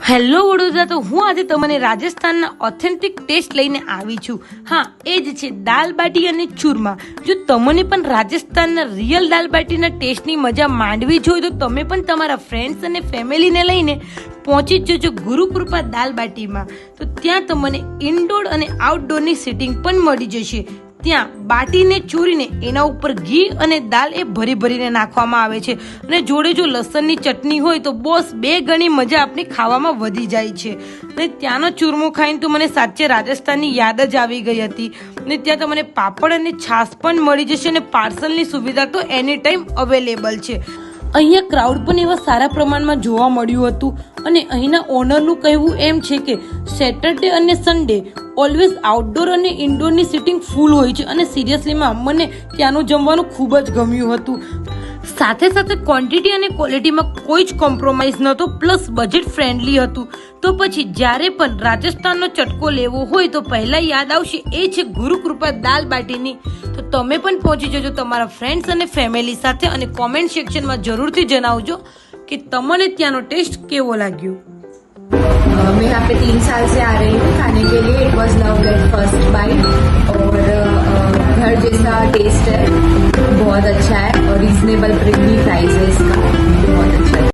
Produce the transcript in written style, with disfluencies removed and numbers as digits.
Hello Vadodara, તો હું આજે તમને રાજસ્થાનના ઓથેન્ટિક ટેસ્ટ લઈને આવી છું. હા, એ જ છે દાલ બાટી અને ચૂરમા. જો તમને પણ રાજસ્થાનના રિયલ દાલ બાટીના ટેસ્ટની મજા માંડવી જોઈએ તો તમે પણ તમારા ફ્રેન્ડ્સ અને ફેમિલીને લઈને પહોંચી જ જજો ગુરુકૃપા દાલ બાટીમાં. તો ત્યાં તમને ઇન્ડોર અને આઉટડોરની સીટિંગ પણ મળી જશે. ત્યાં બાટીને ચોરીને એના ઉપર ઘી અને દાલ એ ભરી ભરીને નાખવામાં આવે છે અને જોડે જો લસણની ચટણી હોય તો બોસ 2 ગણી મજા આપણી ખાવામાં વધી જાય છે. અને ત્યાંનો ચૂરમો ખાઈને તો મને સાચે રાજસ્થાનની યાદ જ આવી ગઈ હતી. અને ત્યાં તમને પાપડ અને છાશ પણ મળી જશે અને પાર્સલની સુવિધા તો એની ટાઈમ અવેલેબલ છે. અહીંયા ક્રાઉડ પણ એવા સારા પ્રમાણમાં જોવા મળ્યું હતું અને અહીંના ઓનરનું કહેવું એમ છે કે સેટરડે અને સન્ડે ઓલવેઝ આઉટડોર અને ઇન્ડોરની સીટિંગ ફૂલ હોય છે. અને સિરિયસલીમાં મને ત્યાંનું જમવાનું ખૂબ જ ગમ્યું હતું. સાથે સાથે ક્વોન્ટિટી અને ક્વોલિટીમાં કોઈ જ કોમ્પ્રોમાઇઝ નહોતો, પ્લસ બજેટ ફ્રેન્ડલી હતું. તો પછી જ્યારે પણ રાજસ્થાનનો ચટકો લેવો હોય તો પહેલાં યાદ આવશે એ છે ગુરુકૃપા દાલ બાટીની. તો તમે પણ પહોંચી જજો તમારા ફ્રેન્ડ્સ અને ફેમિલી સાથે અને કોમેન્ટ સેક્શનમાં જરૂરથી જણાવજો કે તમને ત્યાંનો ટેસ્ટ કેવો લાગ્યો. मैं यहाँ पे 3 साल से आ रही हूँ खाने के लिए. It was love at first bite और घर जैसा टेस्ट है, बहुत अच्छा है और रीजनेबल प्रीमी प्राइसेस